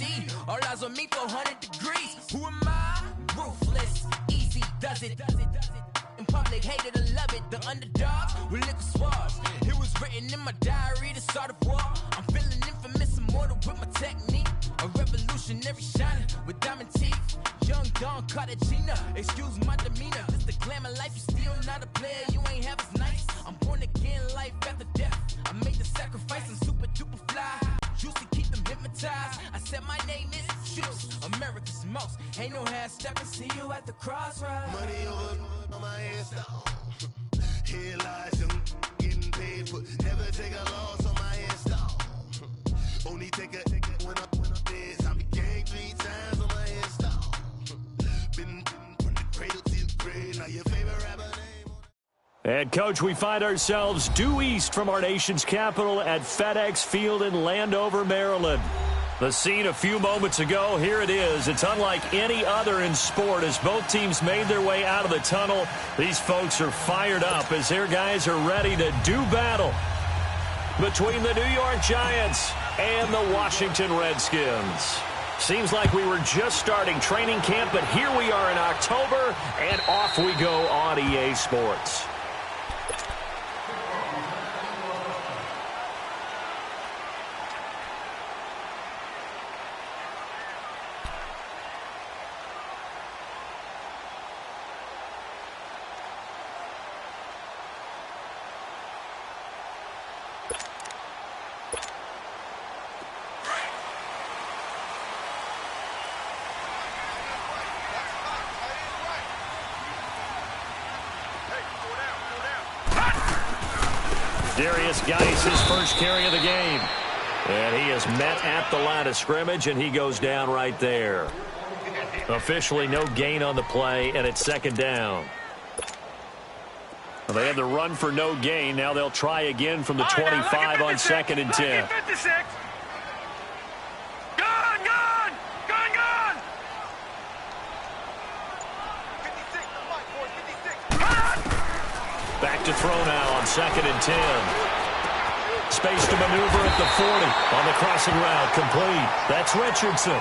speed. All eyes on me, 400 degrees. Who am I? Ruthless, easy, does it. In public, hate it or love it. The underdogs with liquor swabs. It was written in my diary to start a war. I'm feeling infamous, immortal with my technique. A revolutionary shining with diamond teeth. Young Don Cartagena, excuse my demeanor. This the glamour life, you still not a player. You ain't half as nice. I'm born again, life after death. I made the sacrifice, I'm super duper fly. Used to keep them hypnotized. I said my name is Juice, America's most. Ain't no half stepping. See you at the crossroads. Money over on my hairstyle. Here lies young, getting paid for. Never take a loss on my hairstyle. Only take a when I'm dead. I be gang 3 times on my hairstyle. Been from the cradle to the grave. Now your favorite rapper name. And, Coach, we find ourselves due east from our nation's capital at FedEx Field in Landover, Maryland. The scene a few moments ago, here it is. It's unlike any other in sport as both teams made their way out of the tunnel. These folks are fired up as their guys are ready to do battle between the New York Giants and the Washington Redskins. Seems like we were just starting training camp, but here we are in October, and off we go on EA Sports. Darius Geis, his first carry of the game. And he is met at the line of scrimmage, and he goes down right there. Officially no gain on the play, and it's second down. Well, they had the run for no gain. Now they'll try again from the 25 on 2nd and 10. Back to throw now on 2nd and 10. Space to maneuver at the 40 on the crossing route. Complete. That's Richardson.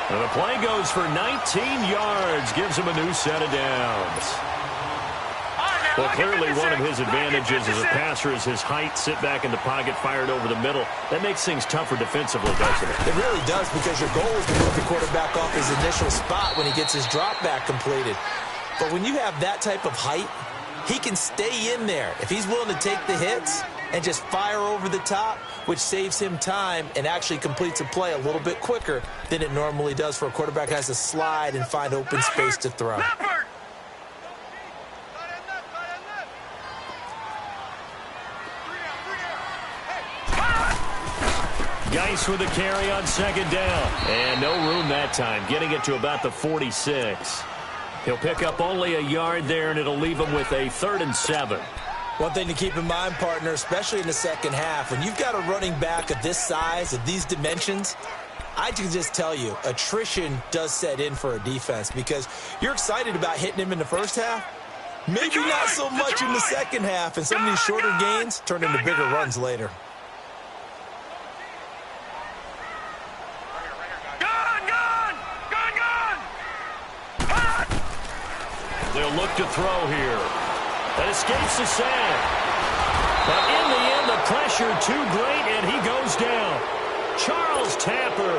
And the play goes for 19 yards. Gives him a new set of downs. Well, clearly one of his advantages as a passer is his height. Sit back in the pocket, fired over the middle. That makes things tougher defensively, doesn't it? It really does, because your goal is to move the quarterback off his initial spot when he gets his drop back completed. But when you have that type of height, he can stay in there if he's willing to take the hits and just fire over the top, which saves him time and actually completes a play a little bit quicker than it normally does for a quarterback that has to slide and find open space to throw. Geis with a carry on 2nd down. And no room that time, getting it to about the 46. He'll pick up only a yard there, and it'll leave him with a 3rd and 7. One thing to keep in mind, partner, especially in the second half, when you've got a running back of this size, of these dimensions, I can just tell you, attrition does set in for a defense, because you're excited about hitting him in the first half. Maybe not so much in the second half, and some of these shorter gains turn into bigger runs later. They'll look to throw here. That escapes the sack. But in the end, the pressure too great, and he goes down. Charles Tapper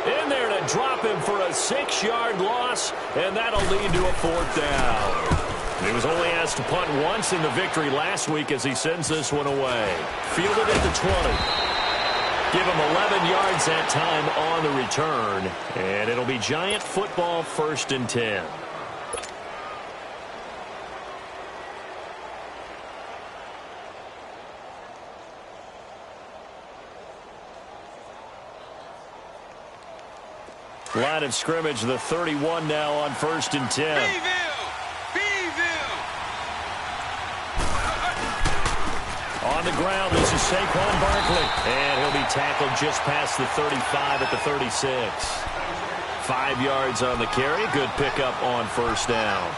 in there to drop him for a 6-yard loss, and that'll lead to a 4th down. He was only asked to punt once in the victory last week as he sends this one away. Fielded at the 20. Give him 11 yards that time on the return, and it'll be Giant football 1st and 10. Line of scrimmage, the 31 now on 1st and 10. On the ground, this is Saquon Barkley. And he'll be tackled just past the 35 at the 36. 5 yards on the carry. Good pickup on 1st down.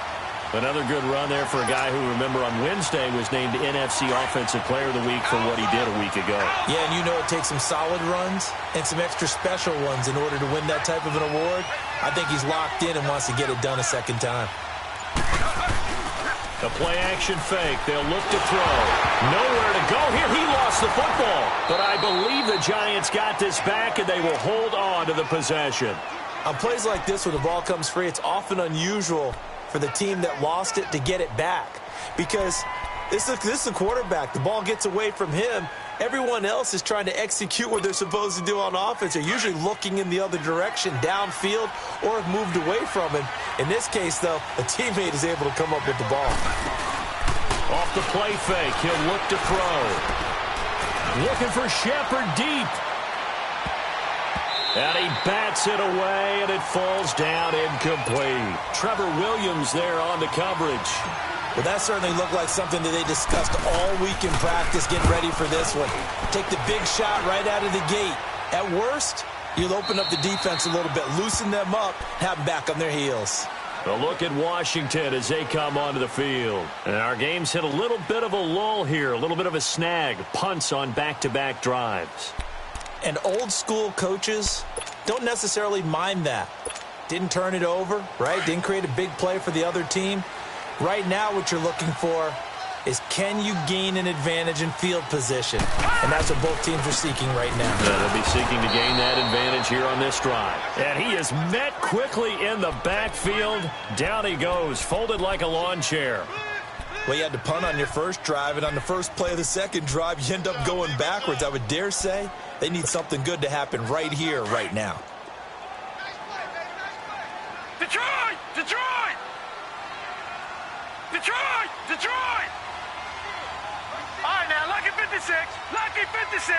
Another good run there for a guy who, remember, on Wednesday was named NFC Offensive Player of the Week for what he did a week ago. Yeah, and you know it takes some solid runs and some extra special ones in order to win that type of an award. I think he's locked in and wants to get it done a second time. A play-action fake. They'll look to throw. Nowhere to go here. He lost the football. But I believe the Giants got this back, and they will hold on to the possession. On plays like this, when the ball comes free, it's often unusual for the team that lost it to get it back. Because this is the quarterback. The ball gets away from him. Everyone else is trying to execute what they're supposed to do on offense. They're usually looking in the other direction, downfield, or have moved away from him. In this case, though, a teammate is able to come up with the ball. Off the play fake, he'll look to throw. Looking for Shepard deep. And he bats it away, and it falls down incomplete. Trevor Williams there on the coverage. Well, that certainly looked like something that they discussed all week in practice, getting ready for this one. Take the big shot right out of the gate. At worst, you'll open up the defense a little bit, loosen them up, have them back on their heels. A look at Washington as they come onto the field. And our game's hit a little bit of a lull here, a little bit of a snag. Punts on back-to-back drives. And old-school coaches don't necessarily mind that. Didn't turn it over, right? Didn't create a big play for the other team. Right now, what you're looking for is, can you gain an advantage in field position? And that's what both teams are seeking right now. Yeah, they'll be seeking to gain that advantage here on this drive. And he is met quickly in the backfield. Down he goes, folded like a lawn chair. Well, you had to punt on your first drive, and on the first play of the second drive, you end up going backwards. I would dare say they need something good to happen right here, right now. Detroit! Detroit! Detroit! Detroit! All right, now, lucky 56. Lucky 56.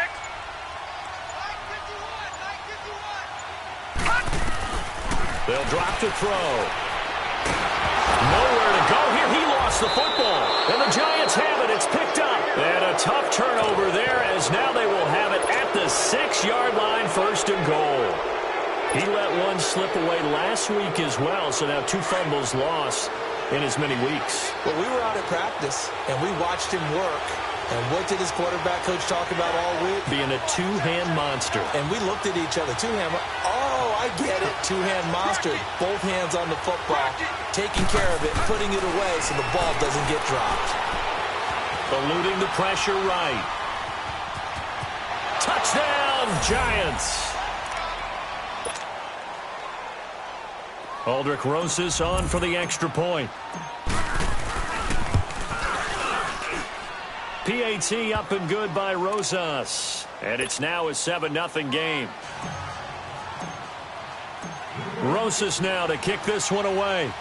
They'll drop to throw. Nowhere to go here. He lost the football. And the Giants have it. It's picked up. And a tough turnover there, as now they will have it at the 6-yard line, 1st and goal. He let one slip away last week as well, so now 2 fumbles lost in as many weeks. Well, we were out at practice, and we watched him work. And what did his quarterback coach talk about all week? Being a two-hand monster. And we looked at each other. Two-hand. Oh, I get it. Two-hand monster. Both hands on the football, taking care of it, putting it away so the ball doesn't get dropped. Eluding the pressure right. Touchdown, Giants. Aldrich Rosas on for the extra point. PAT up and good by Rosas. And it's now a 7-0 game. Rosas now to kick this one away.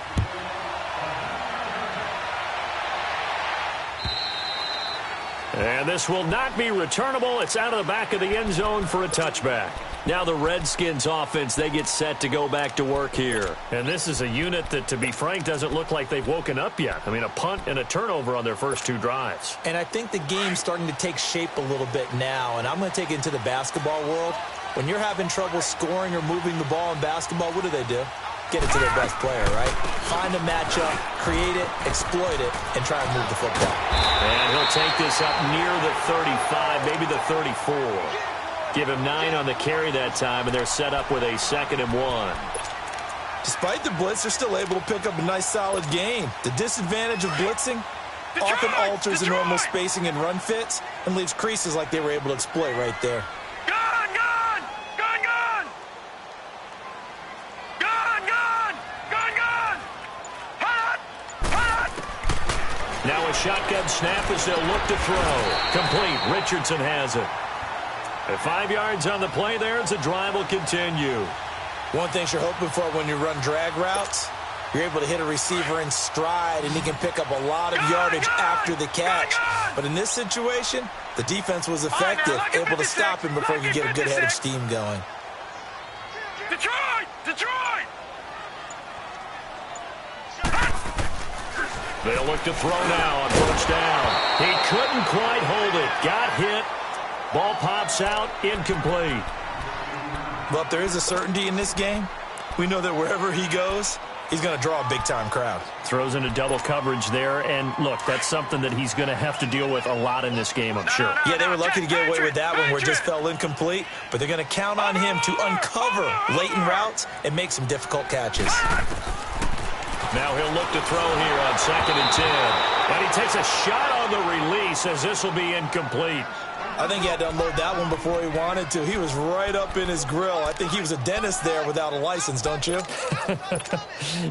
And this will not be returnable. It's out of the back of the end zone for a touchback. Now the Redskins offense, they get set to go back to work here. And this is a unit that, to be frank, doesn't look like they've woken up yet. I mean, a punt and a turnover on their first 2 drives. And I think the game's starting to take shape a little bit now. And I'm going to take it into the basketball world. When you're having trouble scoring or moving the ball in basketball, what do? Get it to their best player, right? Find a matchup, create it, exploit it, and try and move the football. And he'll take this up near the 35, maybe the 34. Give him 9 on the carry that time, and they're set up with a 2nd and 1. Despite the blitz, they're still able to pick up a nice, solid gain. The disadvantage of blitzing often alters the normal spacing and run fits and leaves creases like they were able to exploit right there. Gone! Gone! Gone! Gone! Gone! Gone! Gone! Gone! Hot! Hot! Now a shotgun snap as they'll look to throw. Complete. Richardson has it. At 5 yards on the play there, as the drive will continue. One thing you're hoping for when you run drag routes, you're able to hit a receiver in stride, and he can pick up a lot of yardage after the catch. But in this situation, the defense was effective, able to stop him before you get a good head of steam going. Detroit! Detroit! They'll look to throw now on 1st down. He couldn't quite hold it. Got hit. Ball pops out, incomplete. Well, if there is a certainty in this game, we know that wherever he goes, he's going to draw a big-time crowd. Throws into double coverage there, and look, that's something that he's going to have to deal with a lot in this game, I'm sure. Yeah, they were lucky to get away with that one where it just fell incomplete, but they're going to count on him to uncover latent routes and make some difficult catches. Now he'll look to throw here on 2nd and 10. And he takes a shot on the release as this will be incomplete. I think he had to unload that one before he wanted to. He was right up in his grill. I think he was a dentist there without a license, don't you?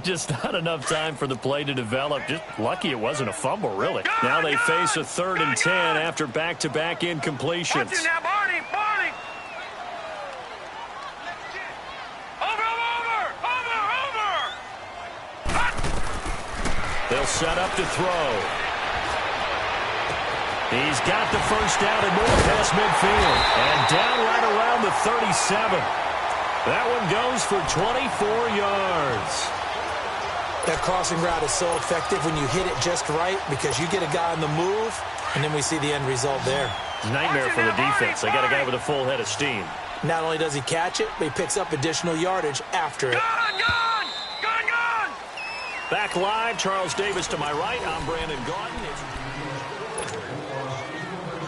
Just not enough time for the play to develop. Just lucky it wasn't a fumble, really. Now they face a 3rd and 10 after back-to-back incompletions. Watch it now, Barney! They'll set up to throw. He's got the first down and more past midfield. And down right around the 37. That one goes for 24 yards. That crossing route is so effective when you hit it just right because you get a guy on the move, and then we see the end result there. Nightmare for the defense. They got a guy with a full head of steam. Not only does he catch it, but he picks up additional yardage after it. Gone! Back live, Charles Davis to my right. I'm Brandon Gaudin.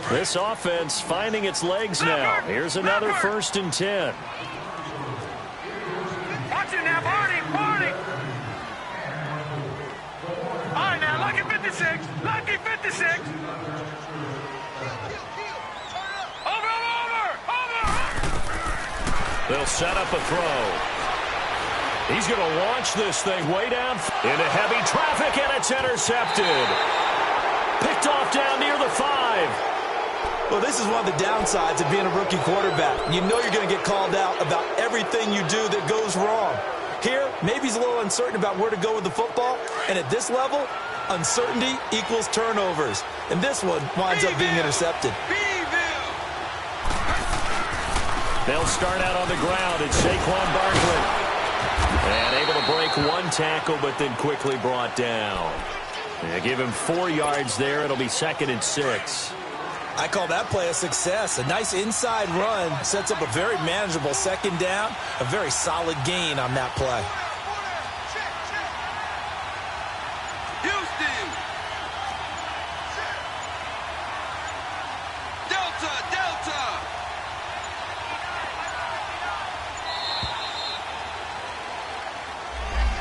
This offense finding its legs now. Here's another 1st and 10. Watch it now, Barney! All right, now, lucky 56. Lucky 56. Over! They'll set up a throw. He's going to launch this thing way down into heavy traffic, and it's intercepted. Picked off down near the 5. Well, this is one of the downsides of being a rookie quarterback. You know you're going to get called out about everything you do that goes wrong. Here, maybe he's a little uncertain about where to go with the football, and at this level, uncertainty equals turnovers. And this one winds up being intercepted. They'll start out on the ground. It's Saquon Barkley. And able to break one tackle, but then quickly brought down. They give him 4 yards there. It'll be 2nd and 6. I call that play a success. A nice inside run sets up a very manageable 2nd down. A very solid gain on that play. Houston! Delta!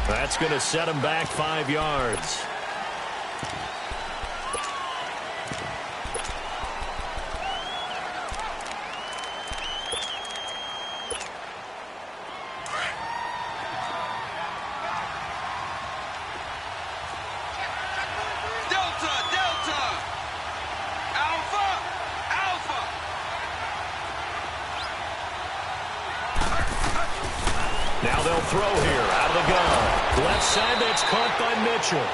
That's going to set him back 5 yards. Now they'll throw here out of the gun. Left side, that's caught by Mitchell.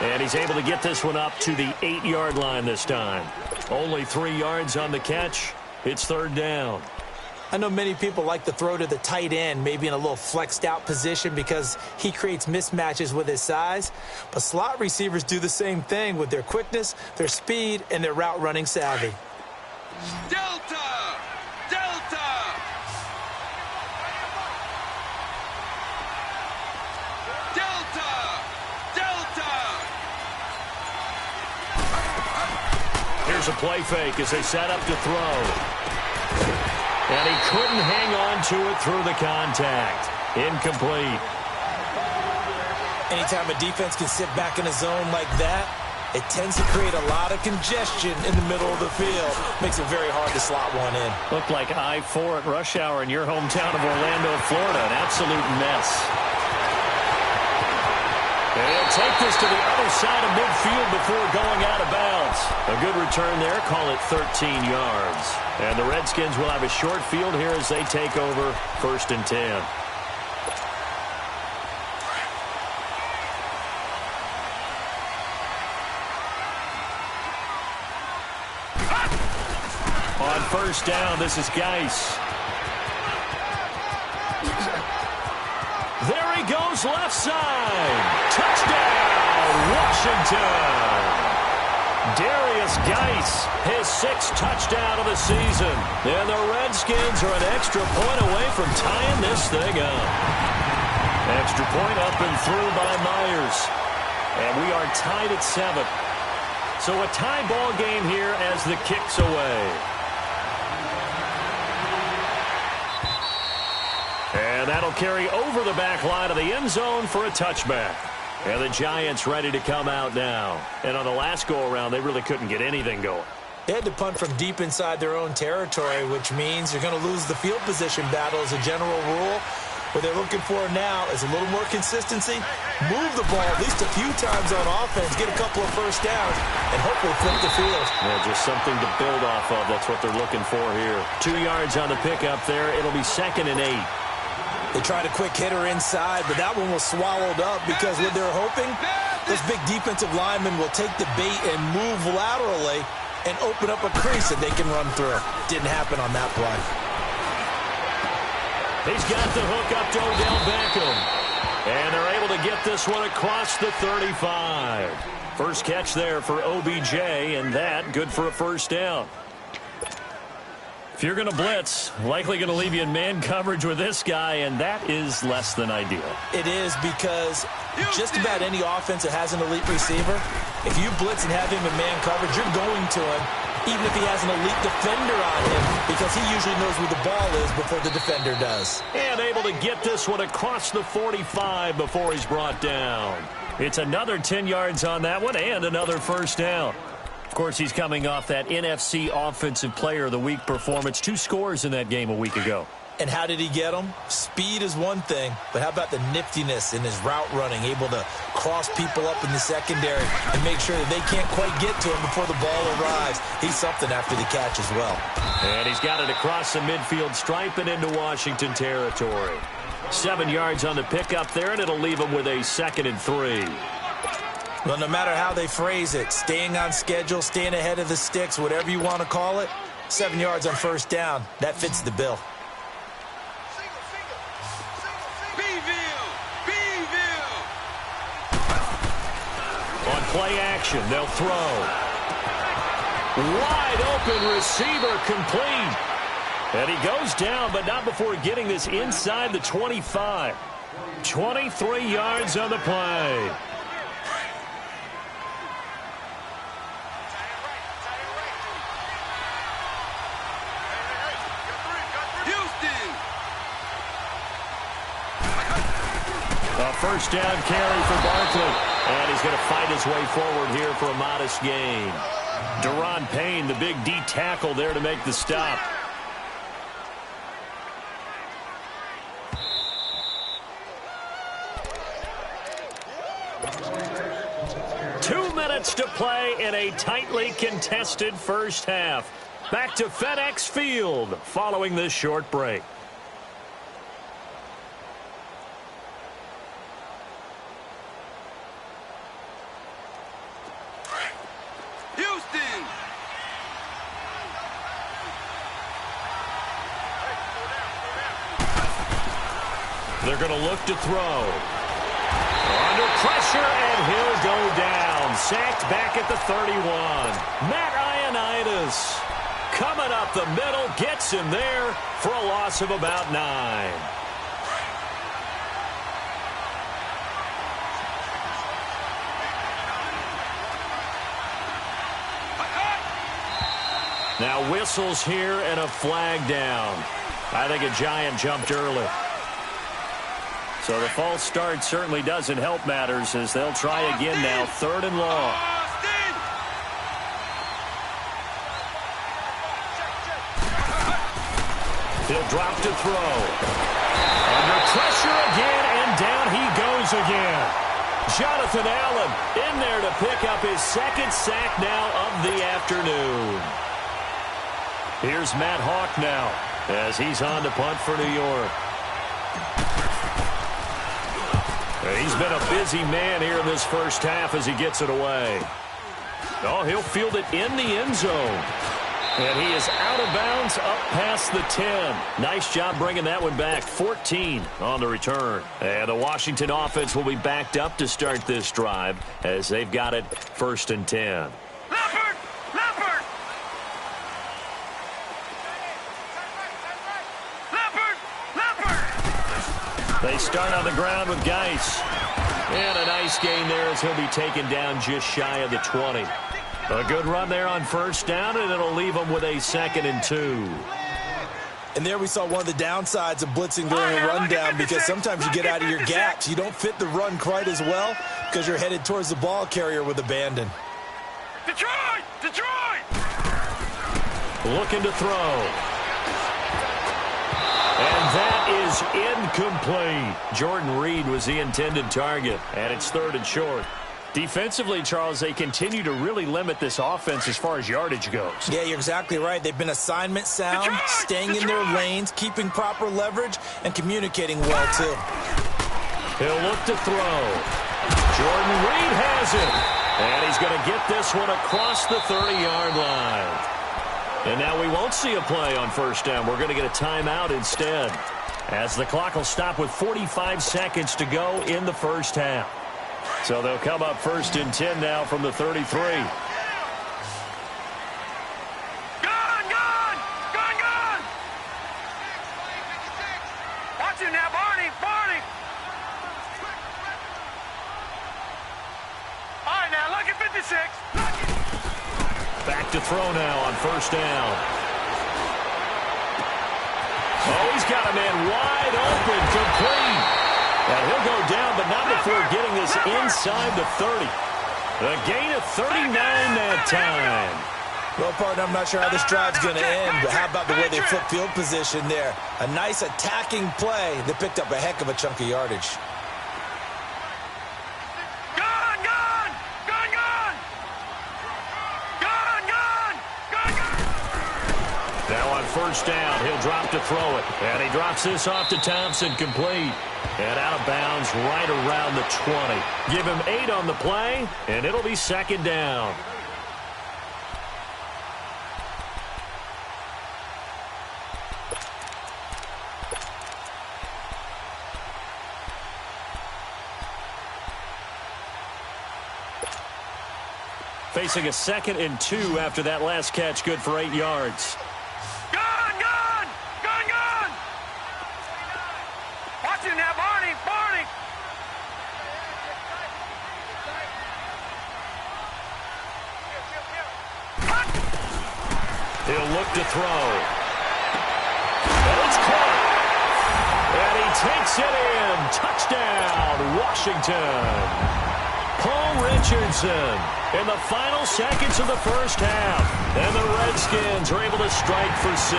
And he's able to get this one up to the 8-yard line this time. Only 3 yards on the catch. It's 3rd down. I know many people like to throw to the tight end, maybe in a little flexed out position because he creates mismatches with his size. But slot receivers do the same thing with their quickness, their speed, and their route running savvy. Delta! Here's a play fake as they set up to throw. And he couldn't hang on to it through the contact. Incomplete. Anytime a defense can sit back in a zone like that, it tends to create a lot of congestion in the middle of the field. Makes it very hard to slot one in. Looked like I-4 at rush hour in your hometown of Orlando, Florida. An absolute mess. And he'll take this to the other side of midfield before going out of bounds. A good return there. Call it 13 yards. And the Redskins will have a short field here as they take over 1st and 10. On 1st down, this is Geis. There he goes, left side. Touchdown, Washington. Darius Geis, his 6th touchdown of the season. And the Redskins are an extra point away from tying this thing up. And Extra point up and through by Myers. And we are tied at 7. So a tie ball game here as the kick's away. And that'll carry over the back line of the end zone for a touchback. And the Giants ready to come out now. And on the last go-around, they really couldn't get anything going. They had to punt from deep inside their own territory, which means you're going to lose the field position battle as a general rule. What they're looking for now is a little more consistency, move the ball at least a few times on offense, get a couple of first downs, and hopefully flip the field. Yeah, just something to build off of. That's what they're looking for here. 2 yards on the pickup there. It'll be 2nd and 8. They tried a quick hitter inside, but that one was swallowed up because what they're hoping, those big defensive linemen will take the bait and move laterally and open up a crease that they can run through. Didn't happen on that play. He's got the hook up to Odell Beckham. And they're able to get this one across the 35. First catch there for OBJ, and that good for a first down. If you're going to blitz, likely going to leave you in man coverage with this guy, and that is less than ideal. It is because just about any offense that has an elite receiver, if you blitz and have him in man coverage, you're going to him, even if he has an elite defender on him, because he usually knows where the ball is before the defender does. And able to get this one across the 45 before he's brought down. It's another 10 yards on that one and another first down. Of course, he's coming off that NFC Offensive Player of the Week performance. 2 scores in that game a week ago. And how did he get them? Speed is one thing, but how about the niftiness in his route running, able to cross people up in the secondary and make sure that they can't quite get to him before the ball arrives. He's something after the catch as well. And he's got it across the midfield stripe and into Washington territory. 7 yards on the pickup there, and it'll leave him with a 2nd and 3. Well, no matter how they phrase it, staying on schedule, staying ahead of the sticks, whatever you want to call it, 7 yards on first down, that fits the bill. On play action, they'll throw. Wide open receiver complete. And he goes down, but not before getting this inside the 25. 23 yards on the play. A first down carry for Barkley. And he's going to fight his way forward here for a modest gain. Deron Payne, the big D tackle there to make the stop. Two minutes to play in a tightly contested first half. Back to FedEx Field following this short break. They're going to look to throw. Under pressure, and he'll go down. Sacked back at the 31. Matt Ioannidis coming up the middle, gets him there for a loss of about 9. Now whistles here and a flag down. I think a Giant jumped early. So the false start certainly doesn't help matters as they'll try again now. 3rd and long. He'll drop to throw. Under pressure again, and down he goes again. Jonathan Allen in there to pick up his 2nd sack now of the afternoon. Here's Matt Hawk now as he's on to punt for New York. He's been a busy man here in this first half as he gets it away. Oh, he'll field it in the end zone. And he is out of bounds up past the 10. Nice job bringing that one back. 14 on the return. And the Washington offense will be backed up to start this drive as they've got it 1st and 10. They start on the ground with Geis. And a nice gain there as he'll be taken down just shy of the 20. A good run there on first down, and it'll leave them with a 2nd and 2. And there we saw one of the downsides of blitzing during a rundown, because sometimes you get out of your gaps. You don't fit the run quite as well because you're headed towards the ball carrier with abandon. Detroit! Detroit! Looking to throw. And that is incomplete. Jordan Reed was the intended target, and it's 3rd and short. Defensively, Charles, they continue to really limit this offense as far as yardage goes. Yeah, you're exactly right. They've been assignment sound, staying in their lanes, keeping proper leverage, and communicating well, too. He'll look to throw. Jordan Reed has it. And he's going to get this one across the 30-yard line. And now we won't see a play on first down. We're going to get a timeout instead, as the clock will stop with 45 seconds to go in the first half. So they'll come up 1st and 10 now from the 33. Gone! Gone! Gone! Gone! Watch him now, Barney! Barney! All right, now, look at 56. Back to throw now on first down. Oh, he's got a man wide open, complete. And he'll go down, but not before getting this inside the 30. A gain of 39 that time. Well, partner, I'm not sure how this drive's going to end, but how about the way they flip field position there? A nice attacking play that picked up a heck of a chunk of yardage. Gone! Gone! Gone! Gone! Gone! Gone! Gone! Gone! Now on first down, he'll drop to throw it. And he drops this off to Thompson, complete. And out of bounds right around the 20. Give him 8 on the play, and it'll be 2nd down. Facing a 2nd and 2 after that last catch, good for 8 yards. Gone! Gone! Gone! Gone! Watch him now, Barney! Barney! He'll look to throw. And it's caught. And he takes it in. Touchdown, Washington. Paul Richardson in the final seconds of the first half. And the Redskins are able to strike for 6.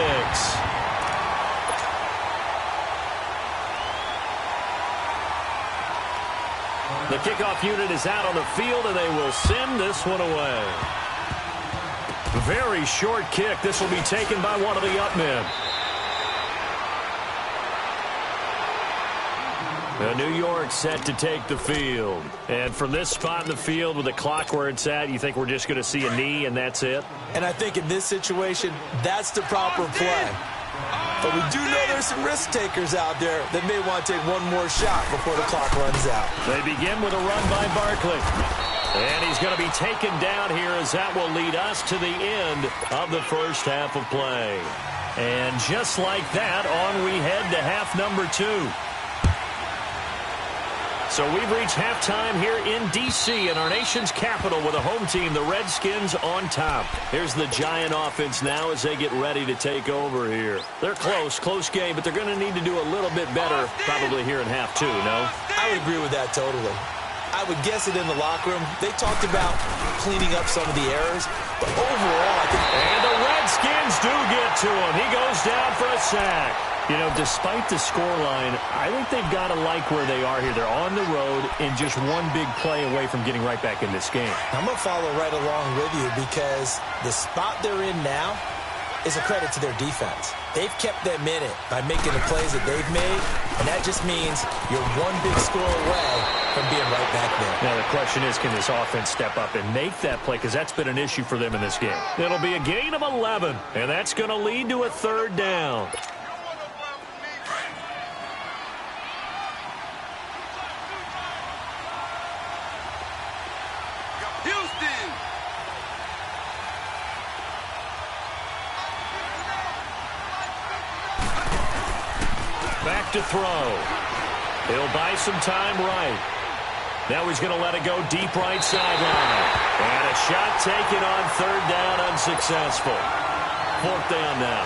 The kickoff unit is out on the field, and they will send this one away. Very short kick. This will be taken by one of the up men. New York set to take the field. And from this spot in the field with the clock where it's at, you think we're just going to see a knee and that's it? And I think in this situation, that's the proper play. But we do know there's some risk takers out there that may want to take one more shot before the clock runs out. They begin with a run by Barkley. And he's going to be taken down here, as that will lead us to the end of the first half of play. And just like that, on we head to half number 2. So we've reached halftime here in D.C. in our nation's capital with a home team, the Redskins, on top. Here's the Giant offense now as they get ready to take over here. They're close game, but they're going to need to do a little bit better probably here in half 2, no? I would agree with that totally. I would guess it in the locker room. They talked about cleaning up some of the errors, but overall, I think... And the Redskins do get to him. He goes down for a sack. You know, despite the scoreline, I think they've got to like where they are here. They're on the road and just one big play away from getting right back in this game. I'm going to follow right along with you because the spot they're in now is a credit to their defense. They've kept them in it by making the plays that they've made, and that just means you're one big score away from being right back there. Now the question is, can this offense step up and make that play? Because that's been an issue for them in this game. It'll be a gain of 11, and that's going to lead to a 3rd down. Back to throw. He'll buy some time right. Now he's going to let it go deep right sideline. And a shot taken on third down, unsuccessful. Fourth down now.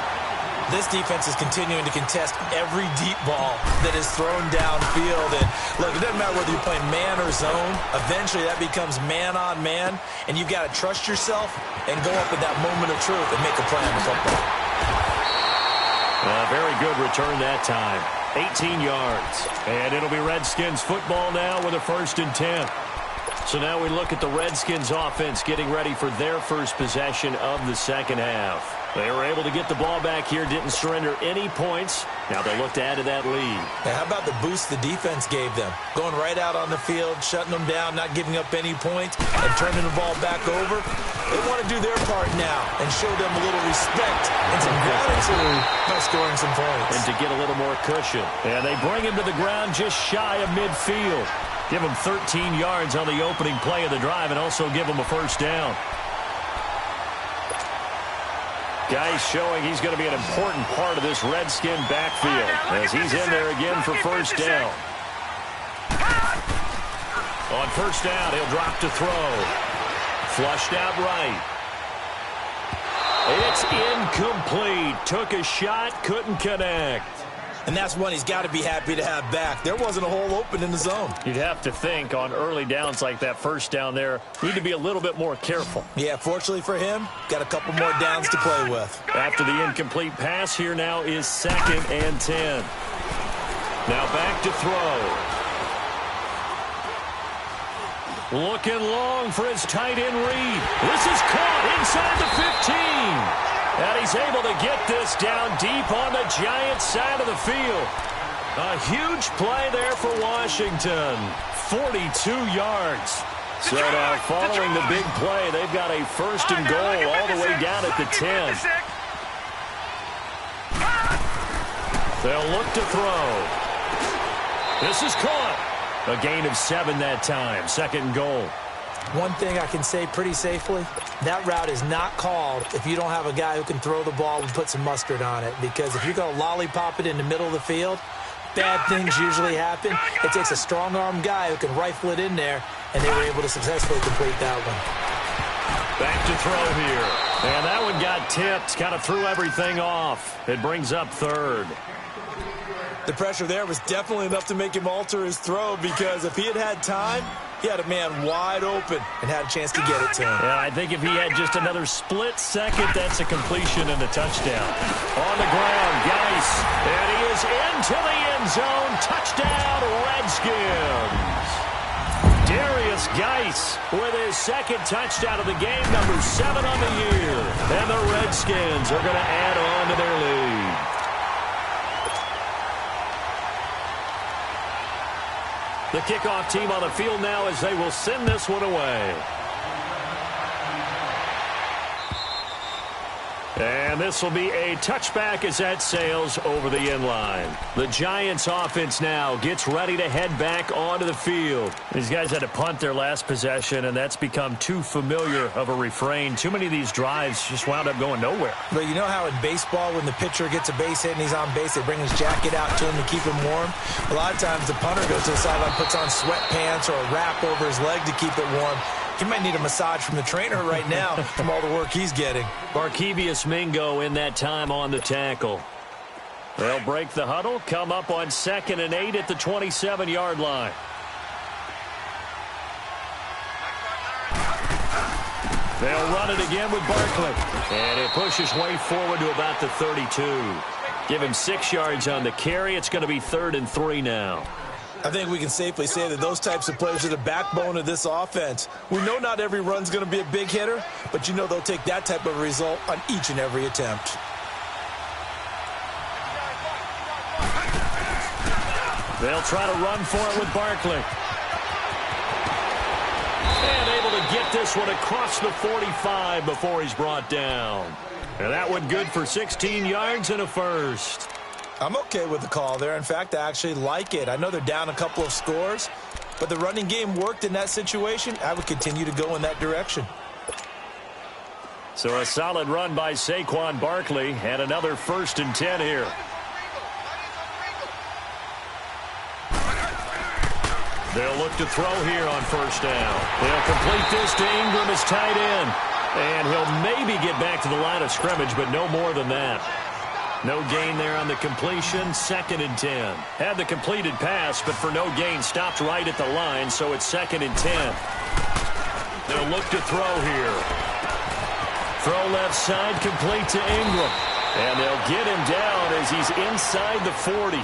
This defense is continuing to contest every deep ball that is thrown downfield. And look, it doesn't matter whether you're playing man or zone. Eventually that becomes man on man. And you've got to trust yourself and go up at that moment of truth and make a play on the football. Very good return that time. 18 yards. And it'll be Redskins football now with a 1st and 10. So now we look at the Redskins offense getting ready for their first possession of the second half. They were able to get the ball back here, didn't surrender any points. Now they'll look to add to that lead. Now, how about the boost the defense gave them? Going right out on the field, shutting them down, not giving up any points, and turning the ball back over. They want to do their part now and show them a little respect and some gratitude by scoring some points. And to get a little more cushion. And they bring him to the ground just shy of midfield. Give him 13 yards on the opening play of the drive and also give him a 1st down. Guys showing he's going to be an important part of this Redskin backfield as he's in there again for 1st down. On 1st down, he'll drop to throw. Flushed out right. It's incomplete. Took a shot, couldn't connect. And that's one he's got to be happy to have back. There wasn't a hole open in the zone. You'd have to think on early downs like that 1st down there, need to be a little bit more careful. Yeah, fortunately for him, got a couple more downs to play with. After the incomplete pass, here now is 2nd and 10. Now back to throw. Looking long for his tight end read. This is caught inside the 15. And he's able to get this down deep on the Giants side of the field. A huge play there for Washington. 42 yards. So now following the big play, they've got a 1st and goal all the way down at the 10. They'll look to throw. This is caught. A gain of 7 that time. 2nd and goal. One thing I can say pretty safely, that route is not called if you don't have a guy who can throw the ball and put some mustard on it. Because if you're going to lollipop it in the middle of the field, bad things usually happen. It takes a strong-arm guy who can rifle it in there, and they were able to successfully complete that one. Back to throw here. And that one got tipped, kind of threw everything off. It brings up 3rd. The pressure there was definitely enough to make him alter his throw, because if he had had time, he had a man wide open and had a chance to get it to him. Yeah, I think if he had just another split second, that's a completion and a touchdown. On the ground, Geis, and he is into the end zone. Touchdown, Redskins. Darius Geis with his 2nd touchdown of the game, number 7 on the year. And the Redskins are going to add on to their lead. The kickoff team on the field now as they will send this one away. And this will be a touchback as that sails over the end line. The Giants offense now gets ready to head back onto the field. These guys had to punt their last possession, and that's become too familiar of a refrain. Too many of these drives just wound up going nowhere. But you know how in baseball, when the pitcher gets a base hit and he's on base, they bring his jacket out to him to keep him warm? A lot of times the punter goes to the sideline, puts on sweatpants or a wrap over his leg to keep it warm. He might need a massage from the trainer right now from all the work he's getting. Barkevius Mingo in that time on the tackle. They'll break the huddle, come up on 2nd and 8 at the 27-yard line. They'll run it again with Barkley. And it pushes way forward to about the 32. Give him 6 yards on the carry. It's going to be 3rd and 3 now. I think we can safely say that those types of players are the backbone of this offense. We know not every run's going to be a big hitter, but you know they'll take that type of result on each and every attempt. They'll try to run for it with Barkley. And able to get this one across the 45 before he's brought down. And that one good for 16 yards and a 1st. I'm okay with the call there. In fact, I actually like it. I know they're down a couple of scores, but the running game worked in that situation. I would continue to go in that direction. So a solid run by Saquon Barkley and another 1st and 10 here. They'll look to throw here on first down. They'll complete this to Ingram as tight end. And he'll maybe get back to the line of scrimmage, but no more than that. No gain there on the completion, 2nd and 10. Had the completed pass, but for no gain, stopped right at the line, so it's 2nd and 10. They'll look to throw here. Throw left side, complete to Ingram. And they'll get him down as he's inside the 40.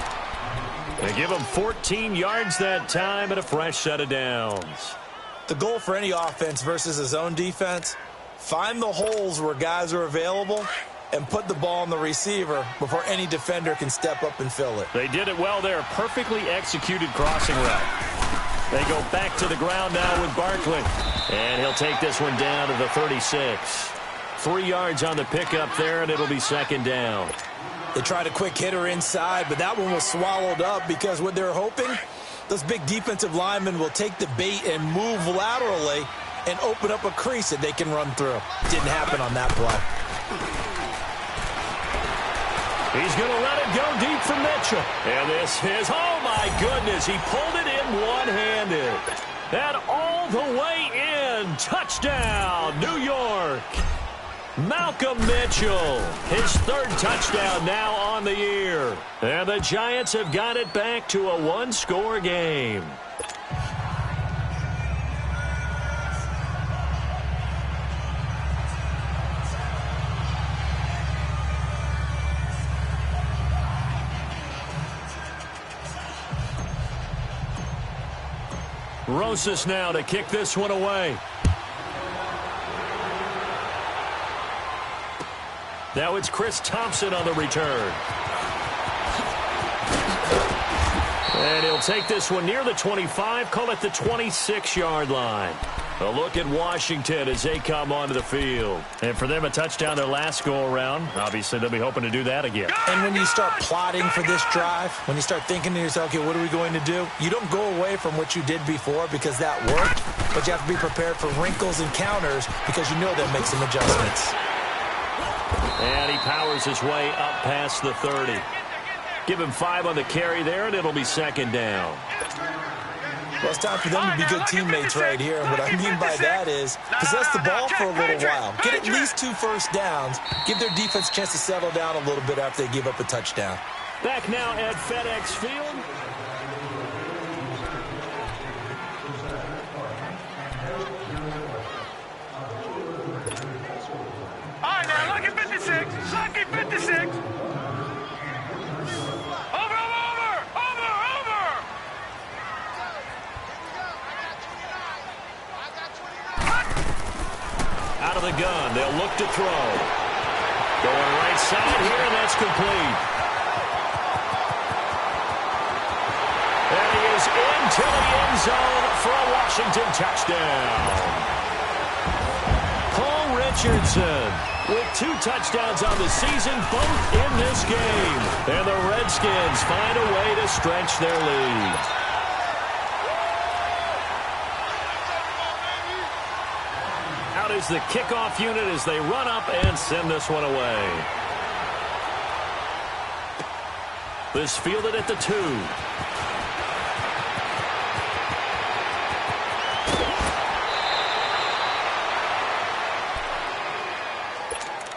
They give him 14 yards that time and a fresh set of downs. The goal for any offense versus a zone defense, find the holes where guys are available and put the ball on the receiver before any defender can step up and fill it. They did it well there. Perfectly executed crossing route. They go back to the ground now with Barkley. And he'll take this one down to the 36. 3 yards on the pickup there, and it'll be 2nd down. They tried a quick hitter inside, but that one was swallowed up because what they're hoping, those big defensive linemen will take the bait and move laterally and open up a crease that they can run through. Didn't happen on that play. He's going to let it go deep for Mitchell. And this is, oh my goodness, he pulled it in one-handed. And all the way in. Touchdown, New York. Malcolm Mitchell, his 3rd touchdown now on the year. And the Giants have got it back to a 1-score game. Rosas now to kick this one away. Now it's Chris Thompson on the return. And he'll take this one near the 25, call it the 26-yard line. A look at Washington as they come onto the field. And for them, a touchdown their last go-around. Obviously, they'll be hoping to do that again. And when you start plotting for this drive, when you start thinking to yourself, okay, what are we going to do? You don't go away from what you did before because that worked, but you have to be prepared for wrinkles and counters because you know they'll make some adjustments. And he powers his way up past the 30. Give him 5 on the carry there, and it'll be 2nd down. Well, it's time for them to be good teammates right here. And what I mean by that is possess the ball for a little while. Get at least 2 first downs. Give their defense a chance to settle down a little bit after they give up a touchdown. Back now at FedEx Field. All right, now, lucky 56. Lucky 56. Out of the gun, they'll look to throw. Going right side here, and that's complete. And he is into the end zone for a Washington touchdown. Paul Richardson with 2 touchdowns on the season, both in this game. And the Redskins find a way to stretch their lead. Out is the kickoff unit as they run up and send this one away. This fielded at the 2.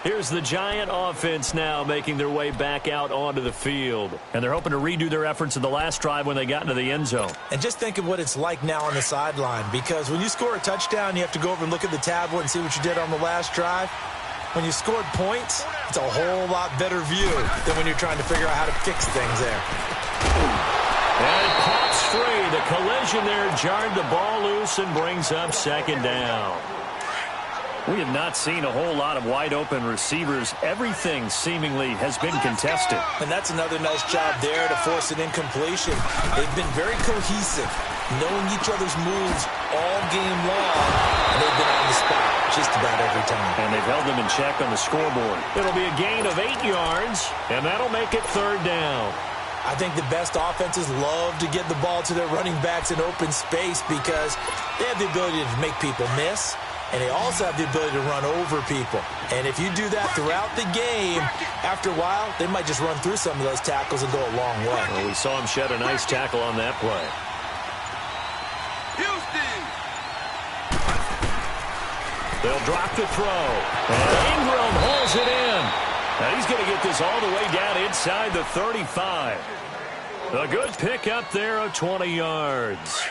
Here's the Giant offense now making their way back out onto the field. And they're hoping to redo their efforts in the last drive when they got into the end zone. And just think of what it's like now on the sideline, because when you score a touchdown, you have to go over and look at the tablet and see what you did on the last drive. When you scored points, it's a whole lot better view than when you're trying to figure out how to fix things there. And it pops free. The collision there jarred the ball loose and brings up 2nd down. We have not seen a whole lot of wide-open receivers. Everything seemingly has been contested. And that's another nice job there to force an incompletion. They've been very cohesive, knowing each other's moves all game long, and they've been on the spot just about every time. And they've held them in check on the scoreboard. It'll be a gain of 8 yards, and that'll make it 3rd down. I think the best offenses love to get the ball to their running backs in open space because they have the ability to make people miss. And they also have the ability to run over people. And if you do that throughout the game, after a while, they might just run through some of those tackles and go a long way. Well, we saw him shed a nice tackle on that play. Houston. They'll drop the throw. And Ingram hauls it in. Now he's going to get this all the way down inside the 35. A good pickup there of 20 yards.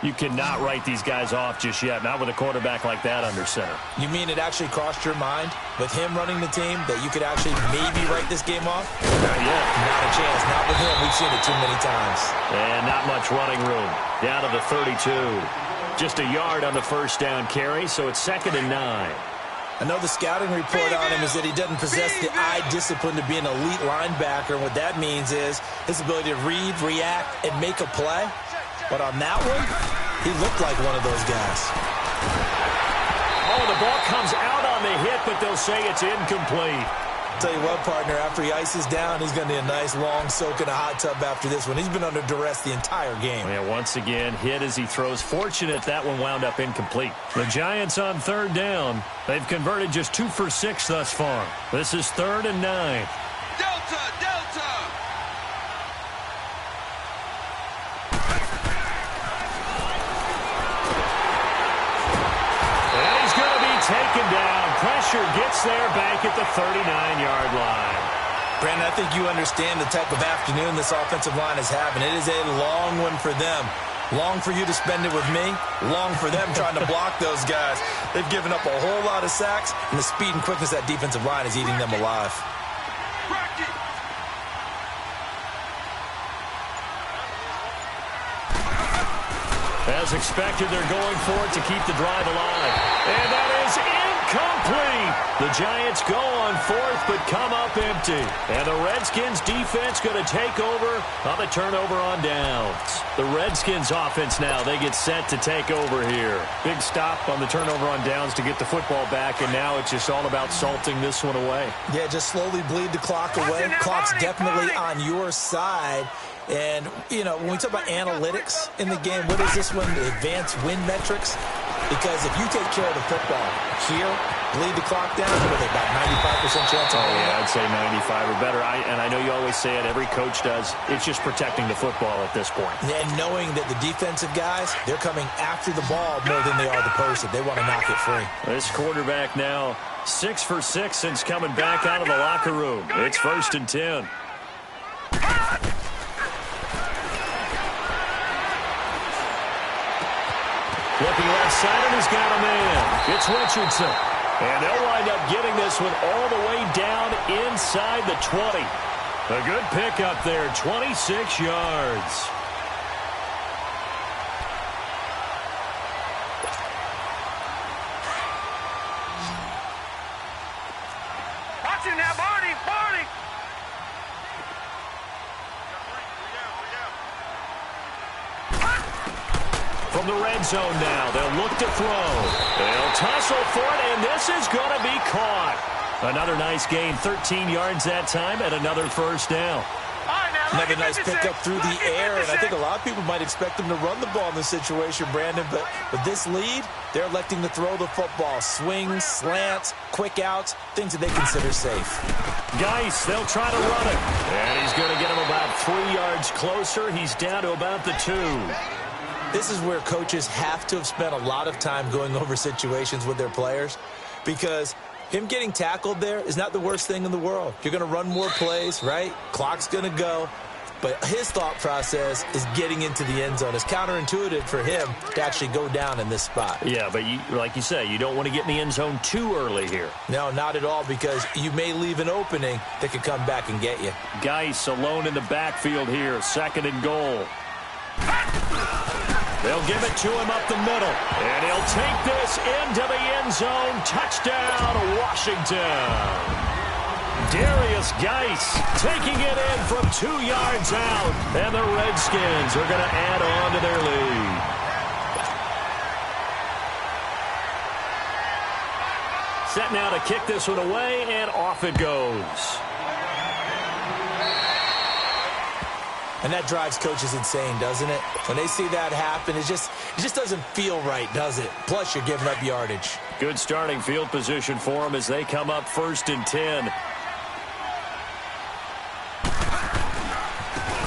You cannot write these guys off just yet, not with a quarterback like that under center. You mean it actually crossed your mind with him running the team that you could actually maybe write this game off? Not yet. Not a chance. Not with him. We've seen it too many times. And not much running room. Down to the 32. Just a yard on the first down carry, so it's 2nd and 9. I know the scouting report on him is that he doesn't possess the eye discipline to be an elite linebacker. And what that means is his ability to read, react, and make a play. But on that one, he looked like one of those guys. Oh, the ball comes out on the hit, but they'll say it's incomplete. Tell you what, partner, after he ices down, he's going to need a nice long soak in a hot tub after this one. He's been under duress the entire game. Yeah, once again, hit as he throws. Fortunate that one wound up incomplete. The Giants on 3rd down. They've converted just 2 for 6 thus far. This is 3rd and 9. Delta, Delta. And he's going to be taken down. Pressure gets there back at the 39-yard line. Brandon, I think you understand the type of afternoon this offensive line is having. It is a long one for them. Long for you to spend it with me. Long for them trying to block those guys. They've given up a whole lot of sacks, and the speed and quickness of that defensive line is eating them alive. As expected, they're going for it to keep the drive alive. And that is incomplete. The Giants go on 4th, but come up empty. And the Redskins defense going to take over on the turnover on downs. The Redskins offense now, they get set to take over here. Big stop on the turnover on downs to get the football back, and now it's just all about salting this one away. Yeah, just slowly bleed the clock away. Clock's definitely on your side. And, you know, when we talk about analytics in the game, what is this one? The advanced win metrics? Because if you take care of the football here, bleed the clock down, what are they, about 95% chance of winning? Yeah, I'd say 95 or better. And I know you always say it, every coach does. It's just protecting the football at this point. And knowing that the defensive guys, they're coming after the ball more than they are the person. They want to knock it free. This quarterback now 6 for 6 since coming back out of the locker room. It's 1st and 10. Looking left side, and he's got a man. It's Richardson. And they'll wind up getting this one all the way down inside the 20. A good pickup there, 26 yards. Watch it now, Barney, Barney. From the red zone now, they'll look to throw. They'll tussle for it, and this is going to be caught. Another nice gain, 13 yards that time, and another 1st down. Another nice pickup through the air, and I think a lot of people might expect them to run the ball in this situation, Brandon, but with this lead, they're electing to throw the football. Swings, slants, quick outs, things that they consider safe. Geis, they'll try to run it. And he's going to get him about 3 yards closer. He's down to about the 2. This is where coaches have to have spent a lot of time going over situations with their players, because him getting tackled there is not the worst thing in the world. You're going to run more plays, right? Clock's going to go. But his thought process is getting into the end zone. It's counterintuitive for him to actually go down in this spot. Yeah, but like you say, you don't want to get in the end zone too early here. No, not at all, because you may leave an opening that could come back and get you. Geis alone in the backfield here, 2nd and goal. They'll give it to him up the middle, and he'll take this into the end zone. Touchdown, Washington. Darius Geis taking it in from 2 yards out, and the Redskins are going to add on to their lead. Set now to kick this one away, and off it goes. And that drives coaches insane, doesn't it? When they see that happen, it just doesn't feel right, does it? Plus, you're giving up yardage. Good starting field position for them as they come up 1st and 10.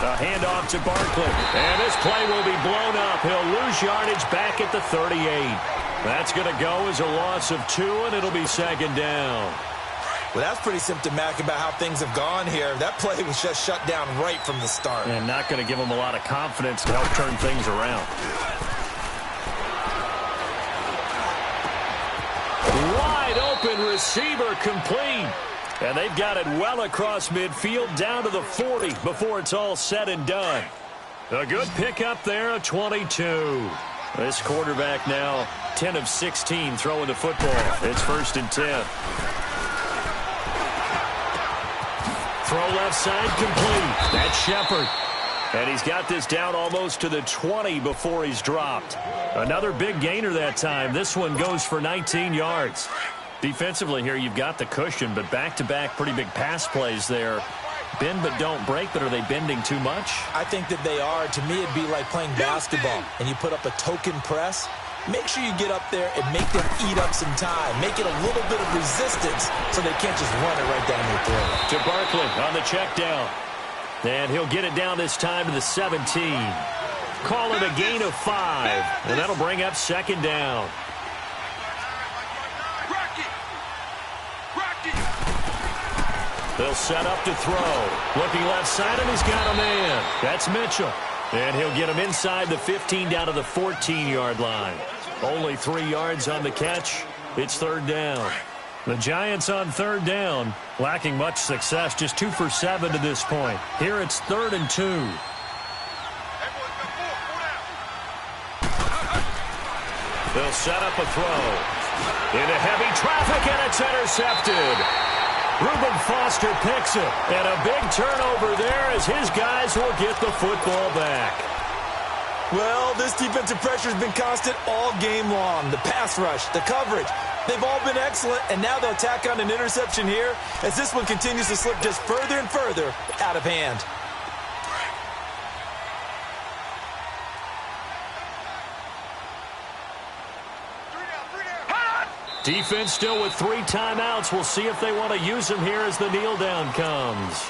A handoff to Barkley. And this play will be blown up. He'll lose yardage back at the 38. That's going to go as a loss of 2, and it'll be second down. Well, that's pretty symptomatic about how things have gone here. That play was just shut down right from the start. And not going to give them a lot of confidence to help turn things around. Wide open receiver complete. And they've got it well across midfield down to the 40 before it's all said and done. A good pickup there, a 22. This quarterback now 10 of 16 throwing the football. It's 1st and 10. Throw left side complete. That's Shepard. And he's got this down almost to the 20 before he's dropped. Another big gainer that time. This one goes for 19 yards. Defensively here, you've got the cushion, but back-to-back pretty big pass plays there. Bend but don't break, but are they bending too much? I think that they are. To me, it'd be like playing basketball, and you put up a token press. Make sure you get up there and make them eat up some time. Make it a little bit of resistance so they can't just run it right down their throat. To Barkley on the check down. And he'll get it down this time to the 17. Call it a gain of 5, and that'll bring up second down. They'll set up to throw. Looking left side, and he's got a man. That's Mitchell. And he'll get him inside the 15 down to the 14-yard line. Only 3 yards on the catch. It's 3rd down. The Giants on 3rd down, lacking much success, just 2 for 7 to this point. Here it's 3rd and 2. They'll set up a throw. Into heavy traffic, and it's intercepted. Reuben Foster picks it, and a big turnover there as his guys will get the football back. Well, this defensive pressure has been constant all game long. The pass rush, the coverage, they've all been excellent, and now they'll tack on an interception here as this one continues to slip just further and further out of hand. Defense still with 3 timeouts. We'll see if they want to use them here as the kneel down comes.